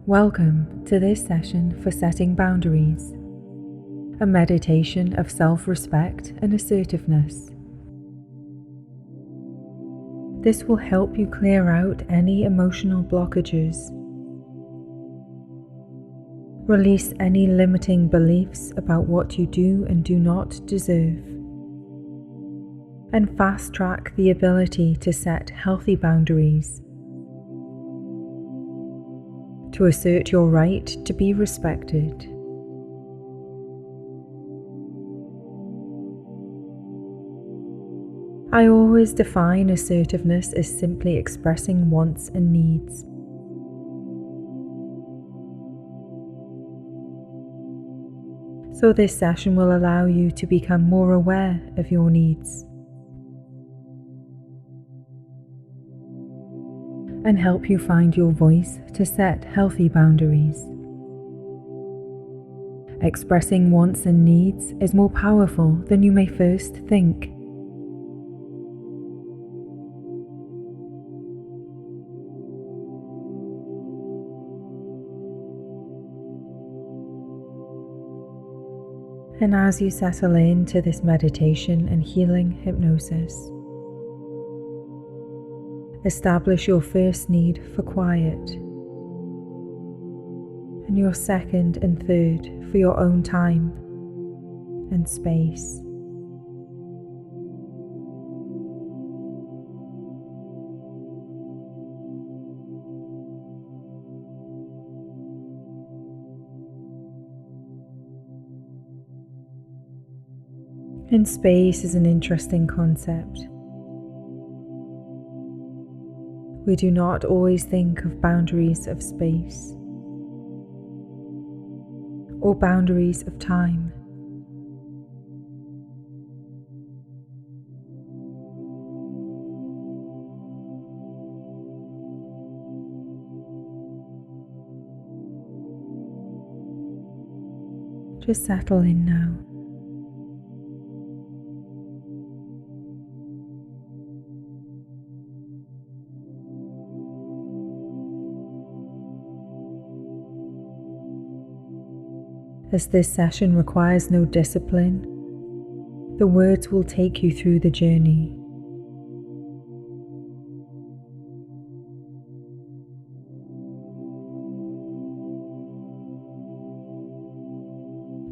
Welcome to this session for setting boundaries, a meditation of self-respect and assertiveness. This will help you clear out any emotional blockages, release any limiting beliefs about what you do and do not deserve, and fast-track the ability to set healthy boundaries, to assert your right to be respected. I always define assertiveness as simply expressing wants and needs. So this session will allow you to become more aware of your needs and help you find your voice to set healthy boundaries. Expressing wants and needs is more powerful than you may first think. And as you settle into this meditation and healing hypnosis, establish your first need for quiet and your second and third for your own time and space. And space is an interesting concept. We do not always think of boundaries of space or boundaries of time. Just settle in now. As this session requires no discipline, the words will take you through the journey.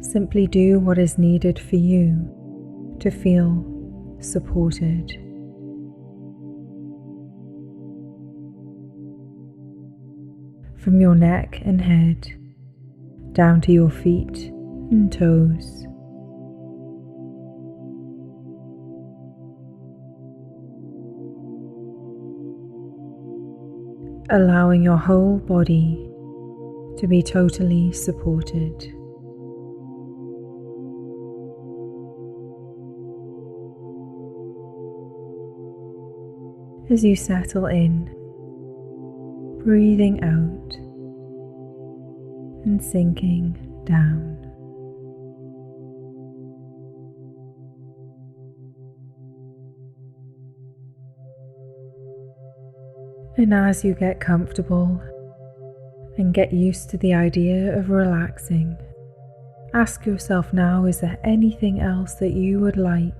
Simply do what is needed for you to feel supported. From your neck and head, down to your feet and toes. Allowing your whole body to be totally supported. As you settle in, breathing out and sinking down. And as you get comfortable and get used to the idea of relaxing, ask yourself now, is there anything else that you would like?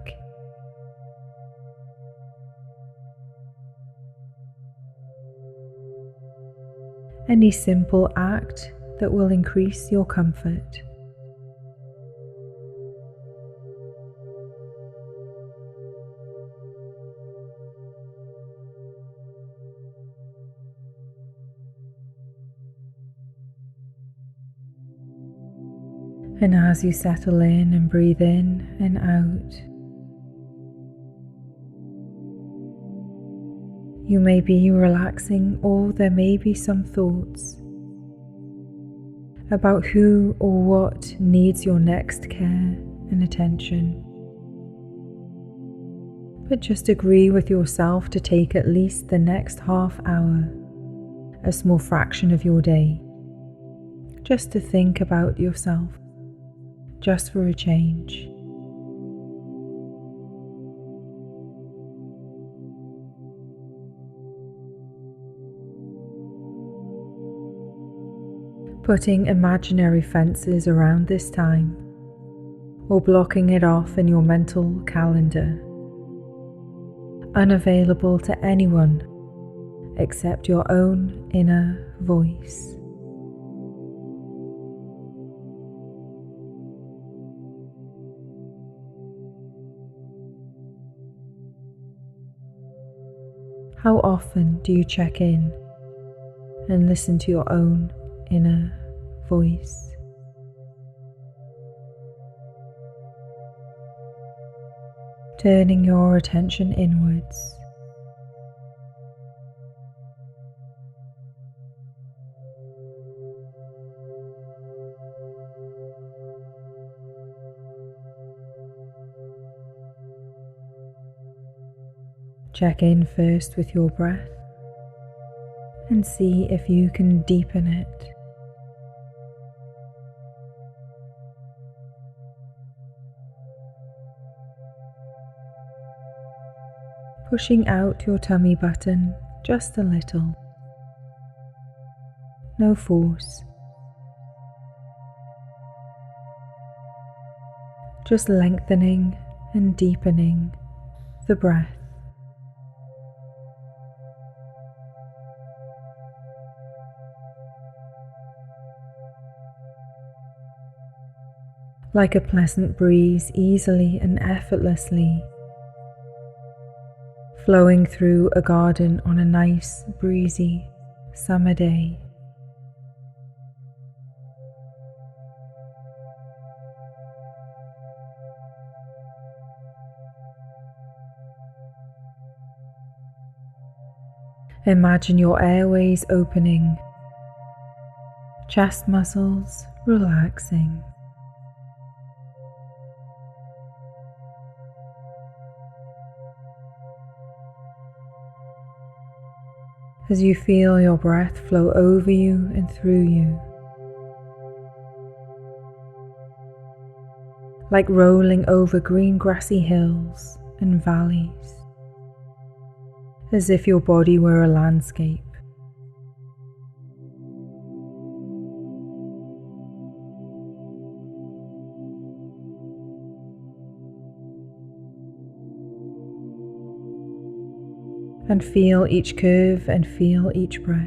Any simple act that will increase your comfort. And as you settle in and breathe in and out, you may be relaxing, or there may be some thoughts about who or what needs your next care and attention. But just agree with yourself to take at least the next half hour, a small fraction of your day, just to think about yourself, just for a change. putting imaginary fences around this time, or blocking it off in your mental calendar, unavailable to anyone except your own inner voice. How often do you check in and listen to your own inner voice? Turning your attention inwards. Check in first with your breath and see if you can deepen it. Pushing out your tummy button just a little. No force. Just lengthening and deepening the breath. Like a pleasant breeze, easily and effortlessly flowing through a garden on a nice, breezy summer day. Imagine your airways opening, chest muscles relaxing. As you feel your breath flow over you and through you, like rolling over green grassy hills and valleys, as if your body were a landscape. And feel each curve and feel each breath.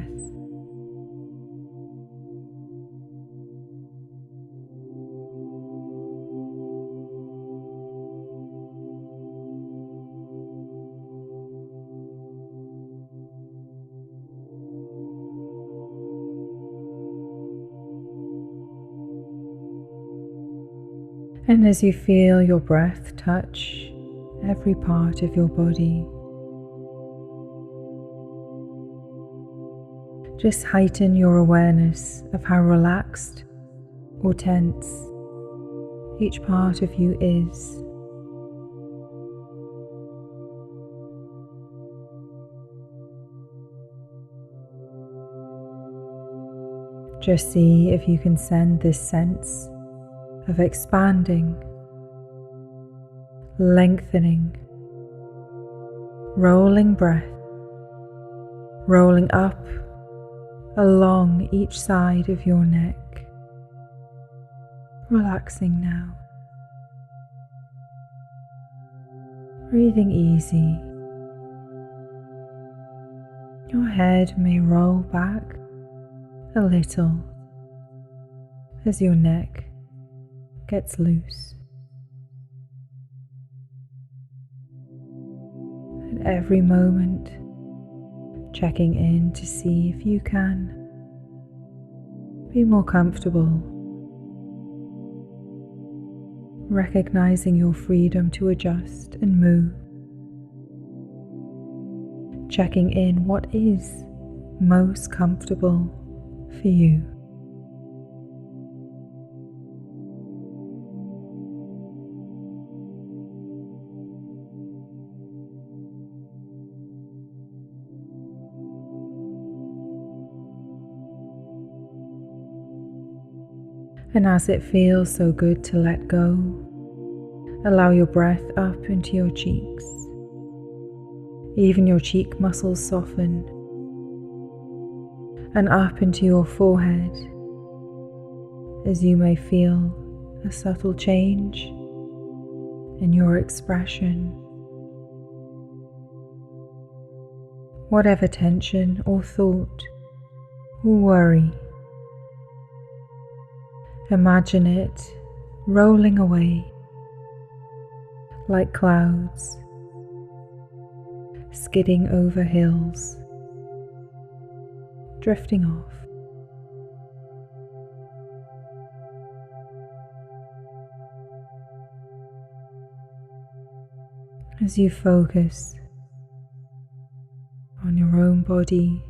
And as you feel your breath touch every part of your body, just heighten your awareness of how relaxed or tense each part of you is. Just see if you can send this sense of expanding, lengthening, rolling breath, rolling up along each side of your neck, relaxing now, breathing easy. Your head may roll back a little as your neck gets loose. At every moment, checking in to see if you can be more comfortable, recognizing your freedom to adjust and move, checking in what is most comfortable for you. And as it feels so good to let go, allow your breath up into your cheeks. Even your cheek muscles soften, and up into your forehead, as you may feel a subtle change in your expression. Whatever tension or thought or worry, imagine it rolling away like clouds, skidding over hills, drifting off. As you focus on your own body,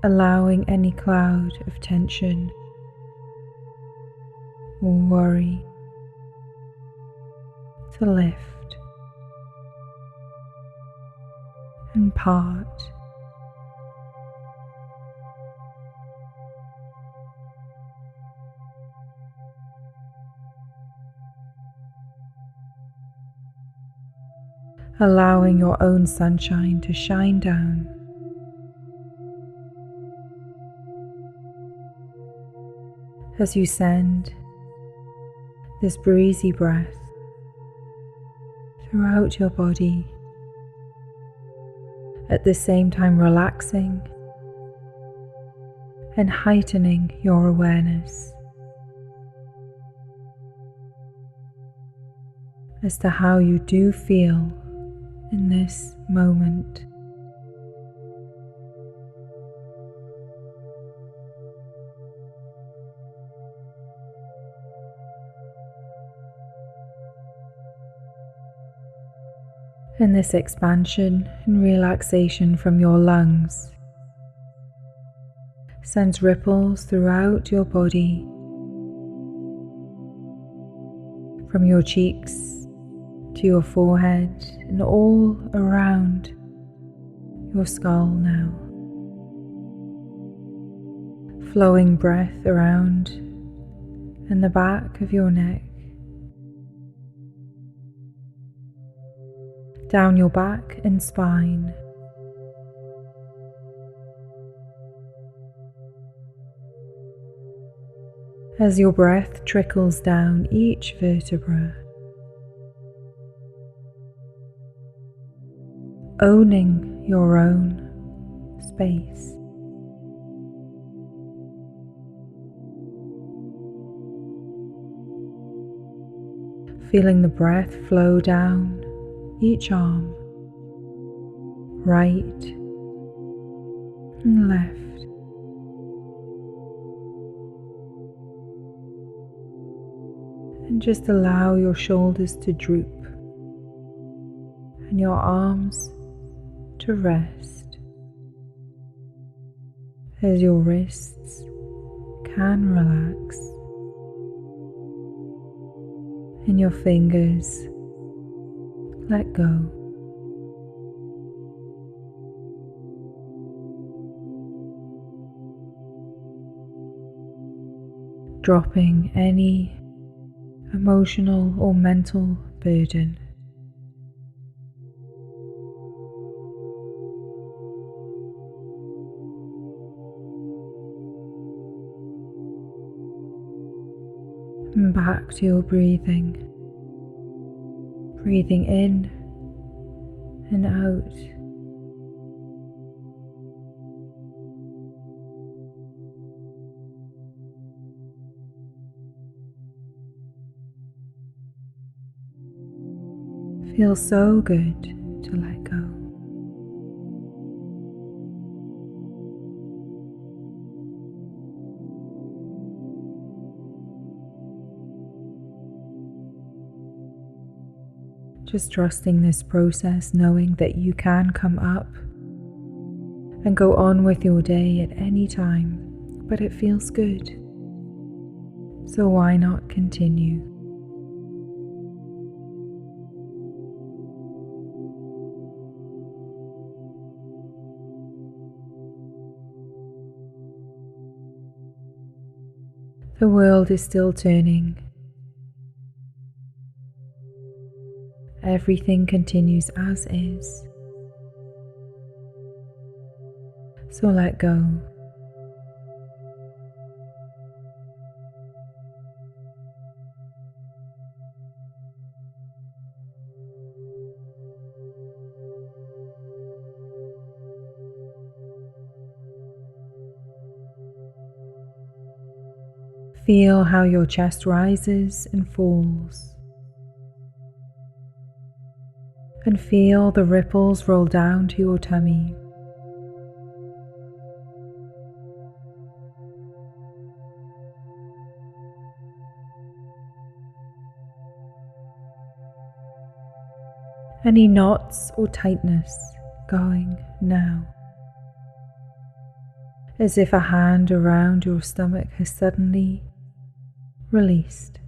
allowing any cloud of tension or worry to lift and part. Allowing your own sunshine to shine down. As you send this breezy breath throughout your body, at the same time relaxing and heightening your awareness as to how you do feel in this moment. And this expansion and relaxation from your lungs sends ripples throughout your body, from your cheeks to your forehead and all around your skull now. Flowing breath around in the back of your neck, down your back and spine, as your breath trickles down each vertebra, owning your own space. Feeling the breath flow down each arm, right and left. And just allow your shoulders to droop and your arms to rest as your wrists can relax and your fingers let go. Dropping any emotional or mental burden. And back to your breathing. Breathing in and out. Feels so good to let go. Just trusting this process, knowing that you can come up and go on with your day at any time, but it feels good. So why not continue? The world is still turning. Everything continues as is. So let go Feel how your chest rises and falls, and feel the ripples roll down to your tummy. Any knots or tightness going now, as if a hand around your stomach has suddenly released,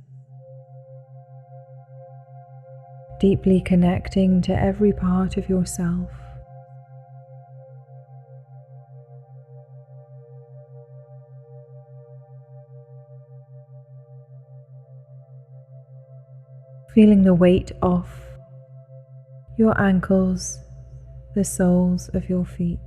deeply connecting to every part of yourself. Feeling the weight off your ankles, the soles of your feet.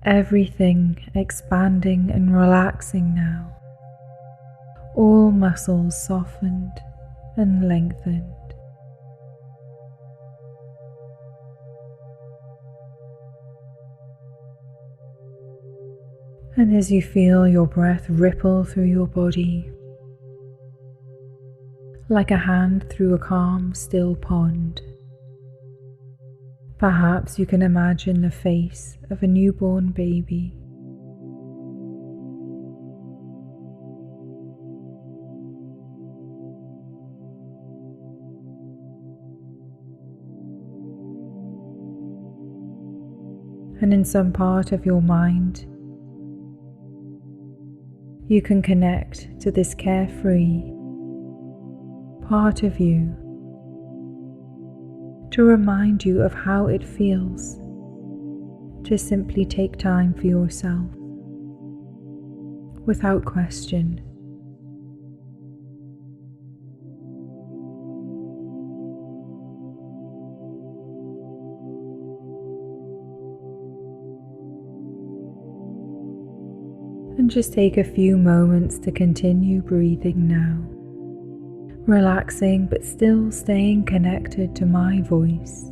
Everything expanding and relaxing now, all muscles softened and lengthened. And as you feel your breath ripple through your body, like a hand through a calm, still pond, perhaps you can imagine the face of a newborn baby. And in some part of your mind, you can connect to this carefree part of you to remind you of how it feels to simply take time for yourself without question. And just take a few moments to continue breathing now, relaxing but still staying connected to my voice.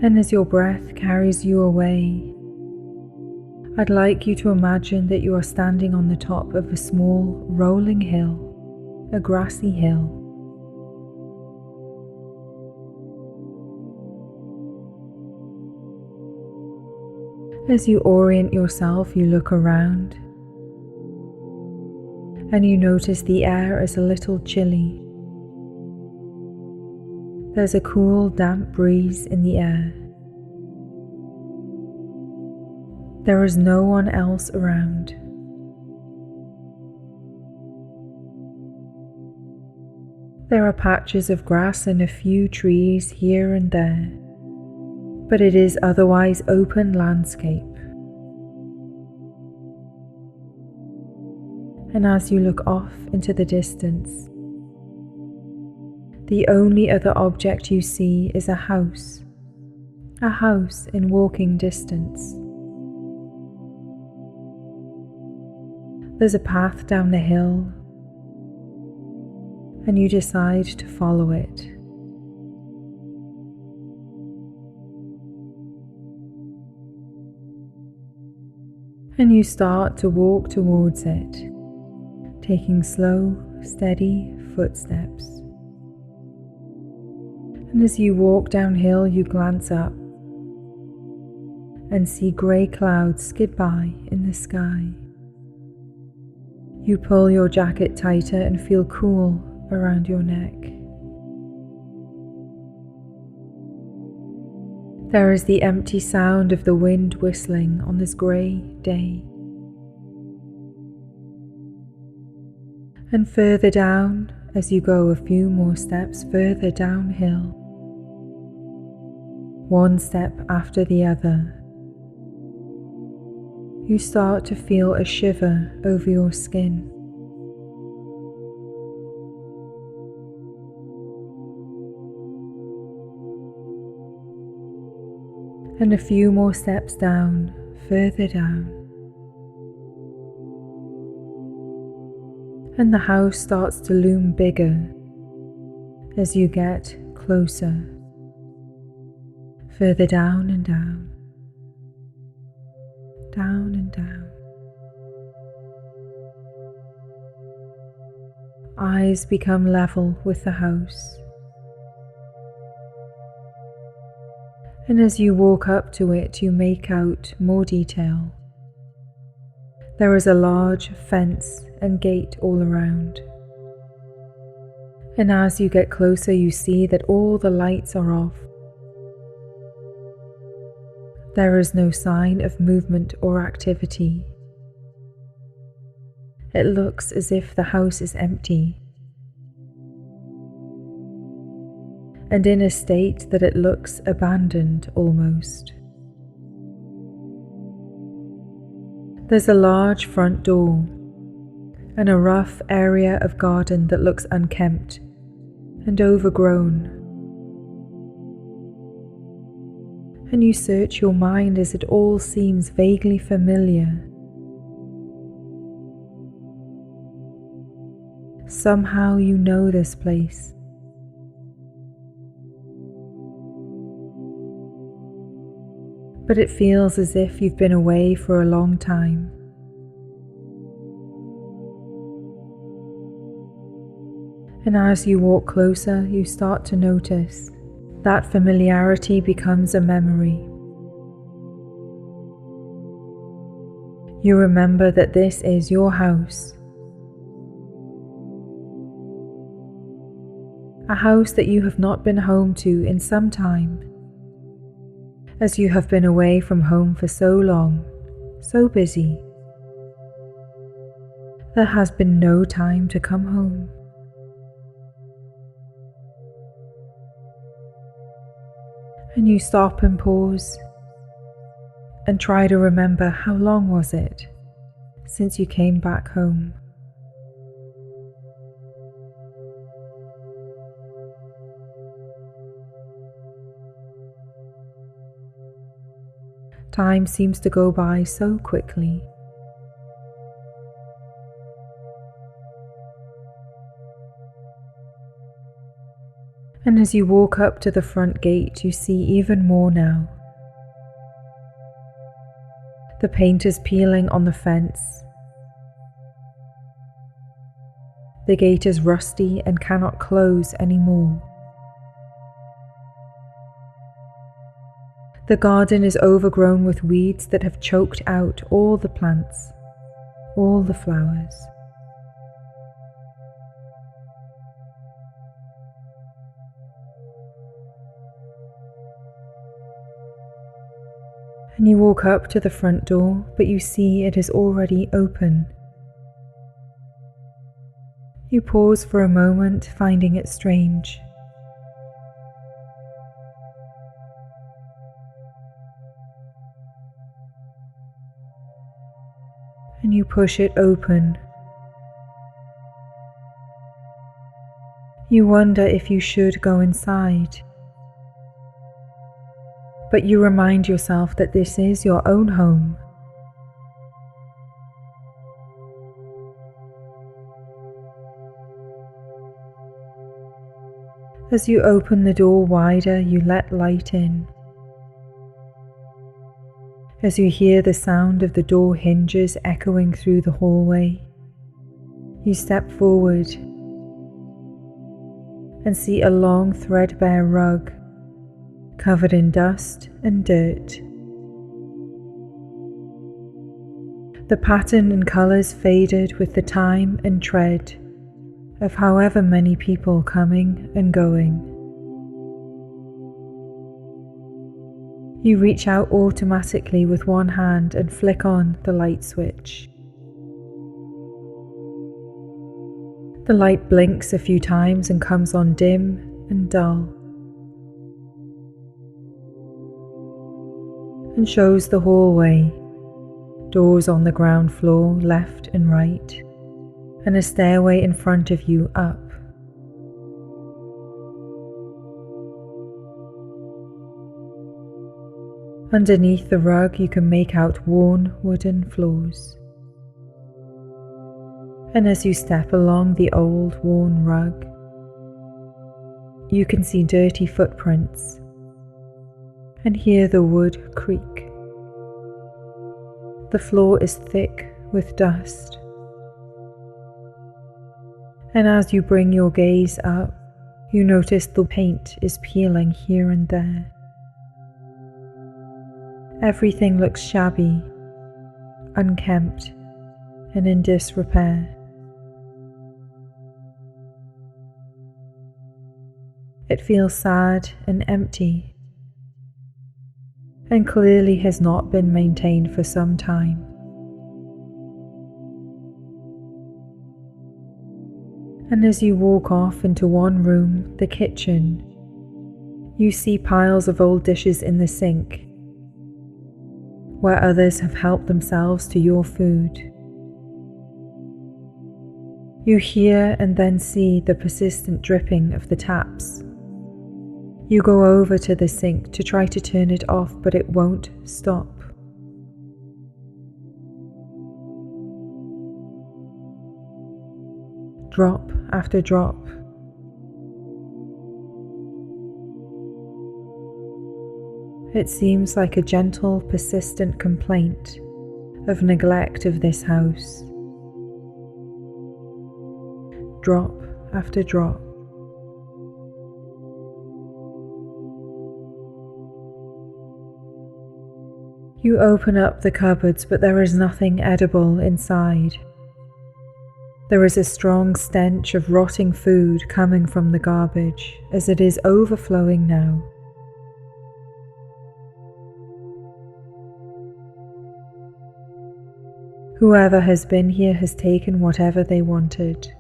And as your breath carries you away, I'd like you to imagine that you are standing on the top of a small rolling hill, a grassy hill. As you orient yourself, you look around and you notice the air is a little chilly. There's a cool, damp breeze in the air. There is no one else around. There are patches of grass and a few trees here and there, but it is otherwise open landscape. And as you look off into the distance, the only other object you see is a house in walking distance. There's a path down the hill, and you decide to follow it. And you start to walk towards it, taking slow, steady footsteps. And as you walk downhill, you glance up and see grey clouds skid by in the sky. You pull your jacket tighter and feel cool around your neck. There is the empty sound of the wind whistling on this grey day. And further down, as you go a few more steps further downhill, one step after the other, you start to feel a shiver over your skin. And a few more steps down, further down. And the house starts to loom bigger as you get closer, further down and down, down and down. Eyes become level with the house. And as you walk up to it, you make out more detail. There is a large fence and gate all around. And as you get closer, you see that all the lights are off. There is no sign of movement or activity. It looks as if the house is empty, and in a state that it looks abandoned almost. There's a large front door and a rough area of garden that looks unkempt and overgrown. And you search your mind as it all seems vaguely familiar. Somehow you know this place. But it feels as if you've been away for a long time. And as you walk closer, you start to notice that familiarity becomes a memory. You remember that this is your house. A house that you have not been home to in some time, as you have been away from home for so long, so busy. There has been no time to come home. And you stop and pause and try to remember how long was it since you came back home. Time seems to go by so quickly. And as you walk up to the front gate, you see even more now. The paint is peeling on the fence. The gate is rusty and cannot close anymore. The garden is overgrown with weeds that have choked out all the plants, all the flowers. And you walk up to the front door, but you see it is already open. You pause for a moment, finding it strange. And you push it open. You wonder if you should go inside. But you remind yourself that this is your own home. As you open the door wider, you let light in. As you hear the sound of the door hinges echoing through the hallway, you step forward and see a long threadbare rug covered in dust and dirt. The pattern and colours faded with the time and tread of however many people coming and going. You reach out automatically with one hand and flick on the light switch. The light blinks a few times and comes on dim and dull, and shows the hallway, doors on the ground floor left and right, and a stairway in front of you up. Underneath the rug, you can make out worn wooden floors. And as you step along the old worn rug, you can see dirty footprints and hear the wood creak. The floor is thick with dust. And as you bring your gaze up, you notice the paint is peeling here and there. Everything looks shabby, unkempt, and in disrepair. It feels sad and empty, and clearly has not been maintained for some time. And as you walk off into one room, the kitchen, you see piles of old dishes in the sink, where others have helped themselves to your food. You hear and then see the persistent dripping of the taps. You go over to the sink to try to turn it off, but it won't stop. Drop after drop. It seems like a gentle, persistent complaint of neglect of this house. Drop after drop. You open up the cupboards, but there is nothing edible inside. There is a strong stench of rotting food coming from the garbage, as it is overflowing now. Whoever has been here has taken whatever they wanted.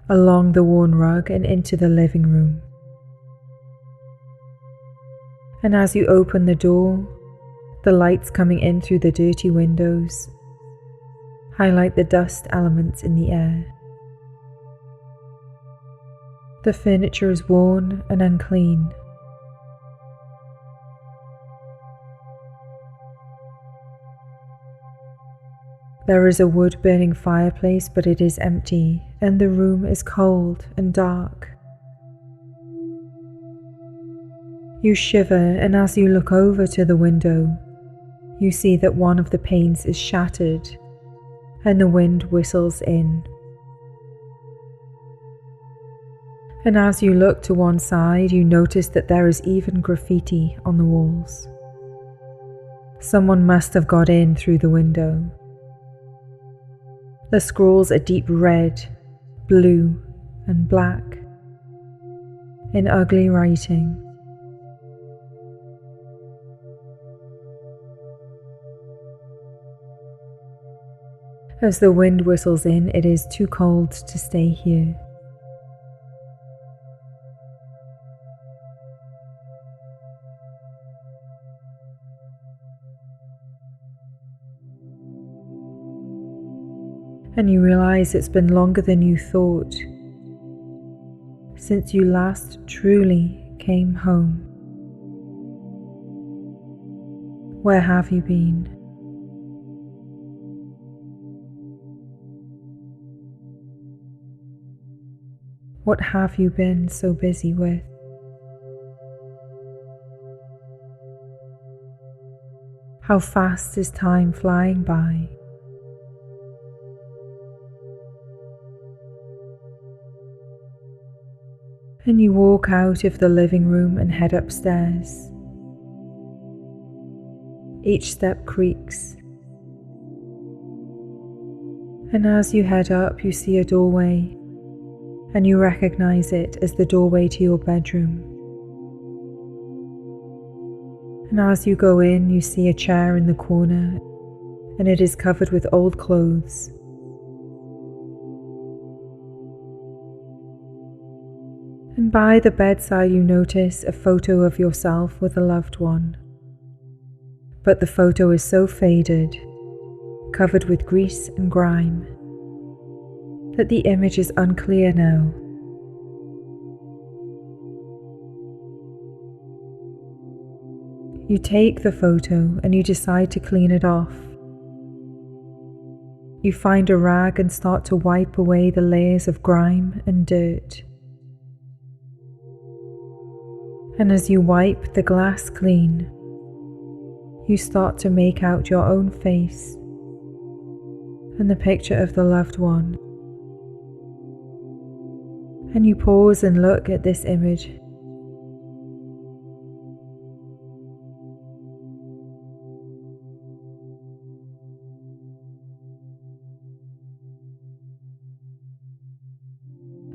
Along the worn rug and into the living room. And as you open the door, the lights coming in through the dirty windows highlight the dust elements in the air. The furniture is worn and unclean. There is a wood-burning fireplace, but it is empty, and the room is cold and dark. You shiver, and as you look over to the window, you see that one of the panes is shattered, and the wind whistles in. And as you look to one side, you notice that there is even graffiti on the walls. Someone must have got in through the window. The scrawls are deep red, blue, and black, in ugly writing. As the wind whistles in, it is too cold to stay here. And you realize it's been longer than you thought since you last truly came home. Where have you been? What have you been so busy with? How fast is time flying by? And you walk out of the living room and head upstairs. Each step creaks. And as you head up, you see a doorway, and you recognize it as the doorway to your bedroom. And as you go in, you see a chair in the corner, and it is covered with old clothes. And by the bedside you notice a photo of yourself with a loved one. But the photo is so faded, covered with grease and grime, that the image is unclear now. You take the photo and you decide to clean it off. You find a rag and start to wipe away the layers of grime and dirt. And as you wipe the glass clean, you start to make out your own face and the picture of the loved one. And you pause and look at this image.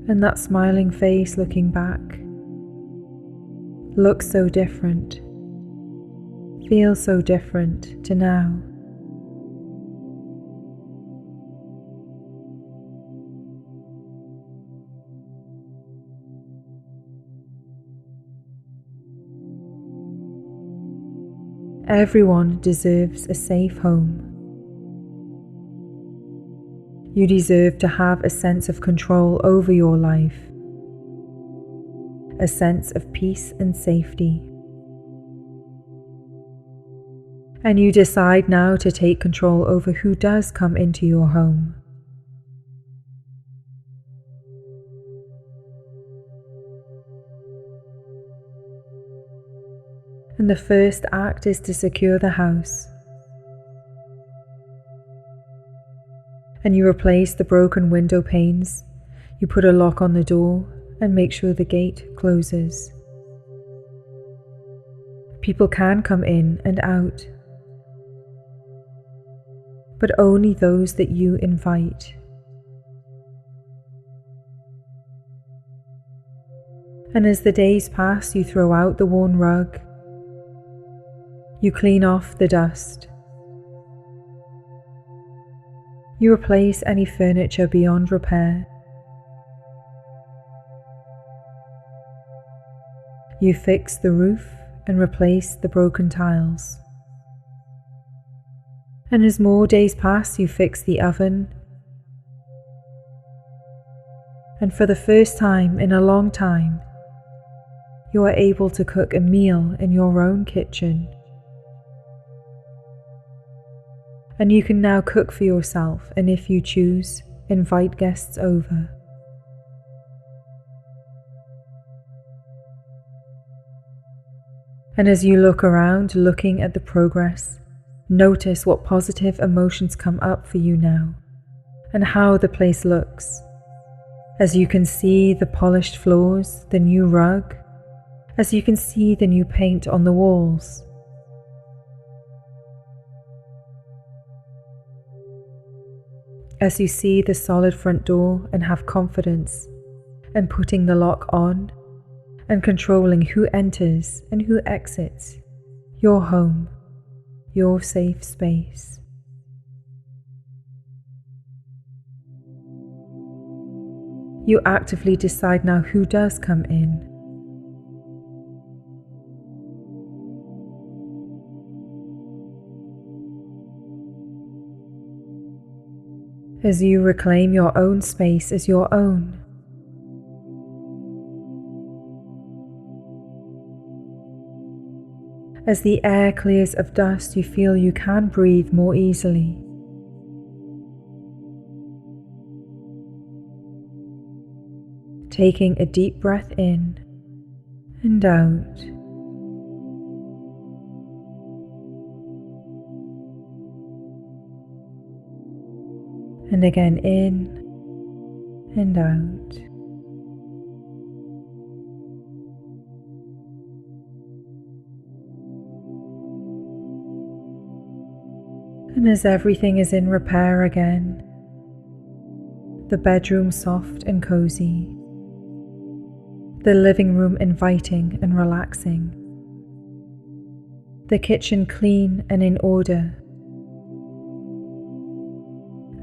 And that smiling face looking back looks so different, feels so different to now. Everyone deserves a safe home. You deserve to have a sense of control over your life, a sense of peace and safety. And you decide now to take control over who does come into your home. And the first act is to secure the house. And you replace the broken window panes, you put a lock on the door and make sure the gate closes. People can come in and out, but only those that you invite. And as the days pass, you throw out the worn rug, you clean off the dust. You replace any furniture beyond repair. You fix the roof and replace the broken tiles. And as more days pass, you fix the oven. And for the first time in a long time, you are able to cook a meal in your own kitchen. And you can now cook for yourself, and if you choose, invite guests over. And as you look around, looking at the progress, notice what positive emotions come up for you now, and how the place looks. As you can see the polished floors, the new rug, as you can see the new paint on the walls. As you see the solid front door and have confidence in putting the lock on and controlling who enters and who exits your home, your safe space. You actively decide now who does come in. As you reclaim your own space as your own. As the air clears of dust, you feel you can breathe more easily. Taking a deep breath in and out. And again in and out. And as everything is in repair again, the bedroom soft and cozy, the living room inviting and relaxing, the kitchen clean and in order,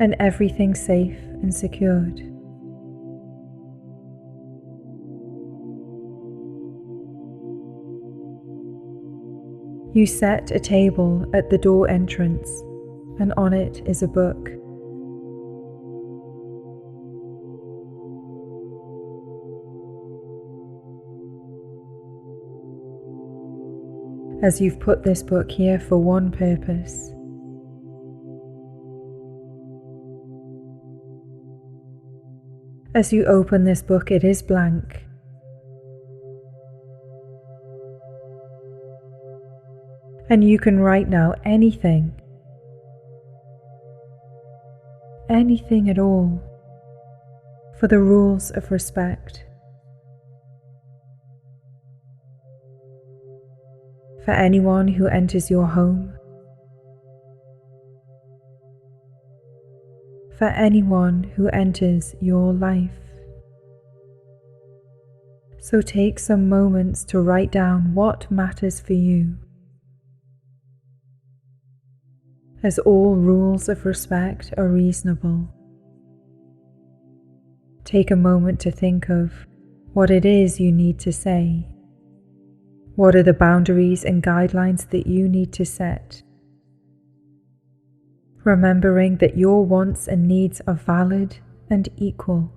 and everything safe and secured. You set a table at the door entrance, and on it is a book. as you've put this book here for one purpose. As you open this book, it is blank. And you can write now anything at all, for the rules of respect. For anyone who enters your home. For anyone who enters your life. So take some moments to write down what matters for you, as all rules of respect are reasonable. Take a moment to think of what it is you need to say. What are the boundaries and guidelines that you need to set? Remembering that your wants and needs are valid and equal.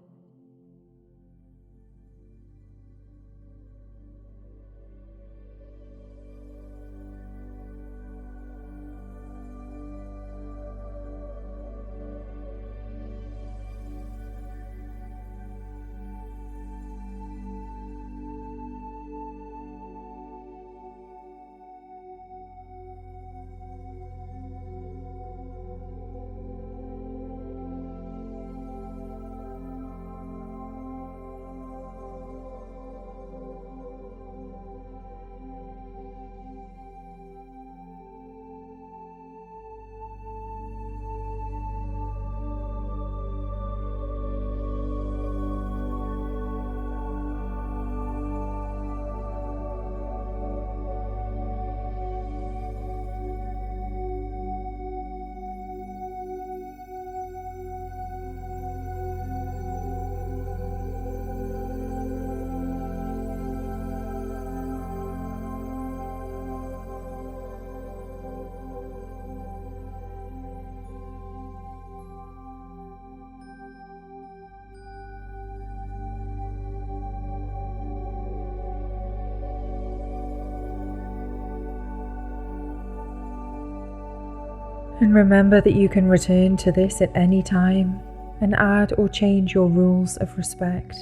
And remember that you can return to this at any time and add or change your rules of respect.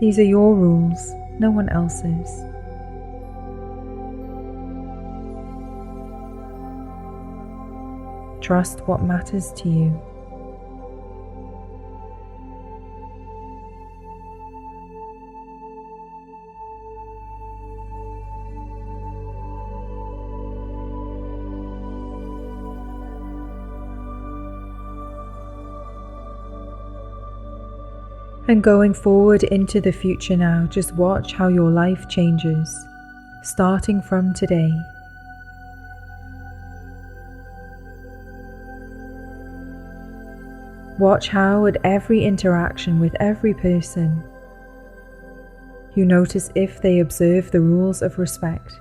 These are your rules, no one else's. Trust what matters to you. And going forward into the future now, just watch how your life changes, starting from today. Watch how at every interaction with every person, you notice if they observe the rules of respect.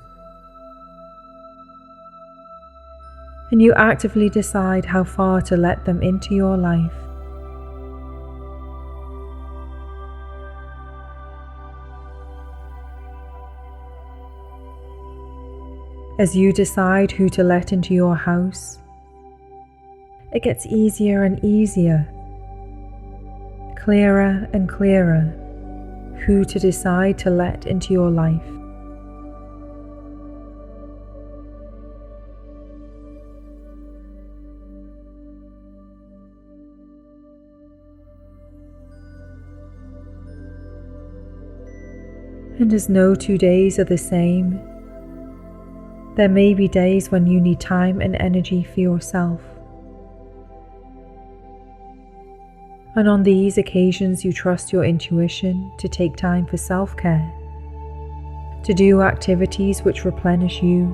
And you actively decide how far to let them into your life. As you decide who to let into your house, it gets easier and easier, clearer and clearer, who to decide to let into your life. And as no 2 days are the same, there may be days when you need time and energy for yourself. And on these occasions you trust your intuition to take time for self-care, to do activities which replenish you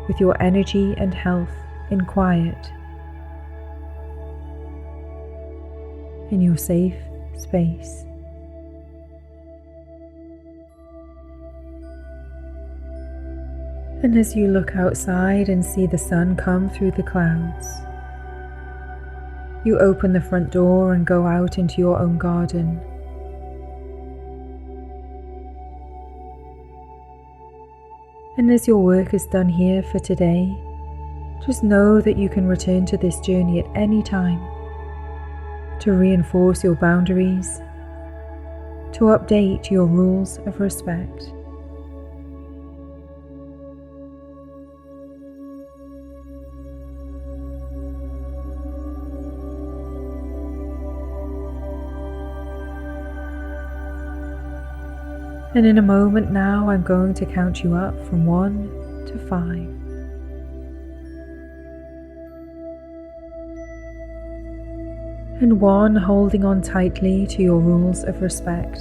with your energy and health in quiet, in your safe space. And as you look outside and see the sun come through the clouds, you open the front door and go out into your own garden. And as your work is done here for today, just know that you can return to this journey at any time to reinforce your boundaries, to update your rules of respect. And in a moment now, I'm going to count you up from 1 to 5. And 1, holding on tightly to your rules of respect,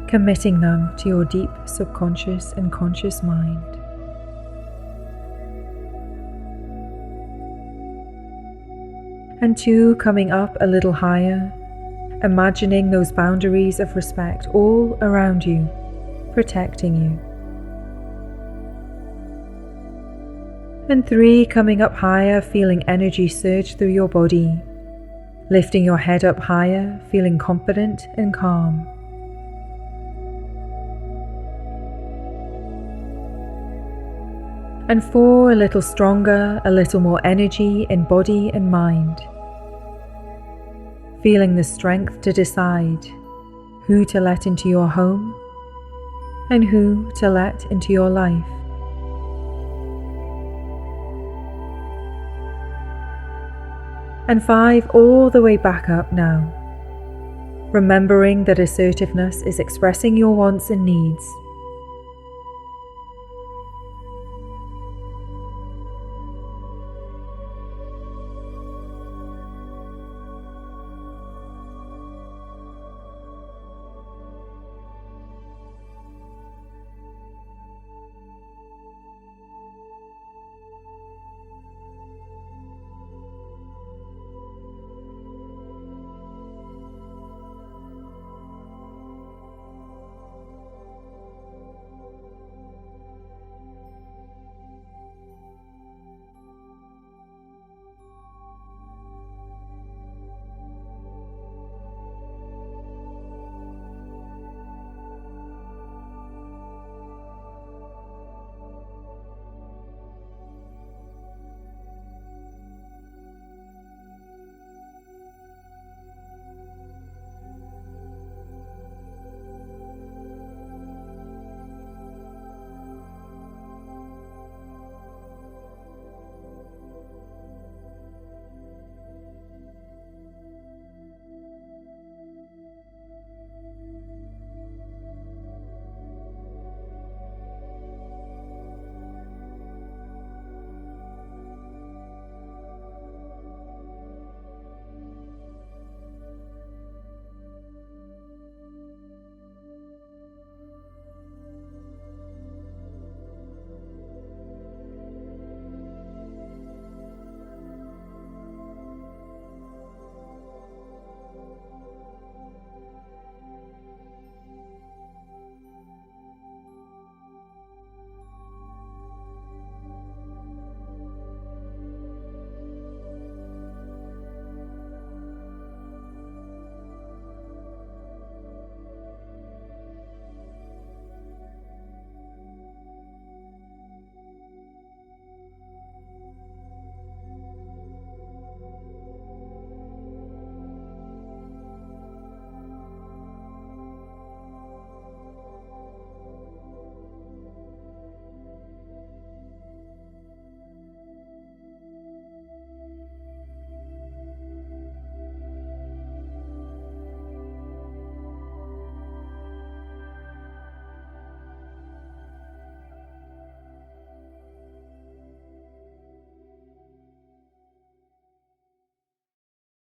committing them to your deep subconscious and conscious mind. And 2, coming up a little higher, imagining those boundaries of respect all around you, protecting you. And 3, coming up higher, feeling energy surge through your body, lifting your head up higher, feeling confident and calm. And 4, a little stronger, a little more energy in body and mind, feeling the strength to decide who to let into your home and who to let into your life. And 5, all the way back up now, remembering that assertiveness is expressing your wants and needs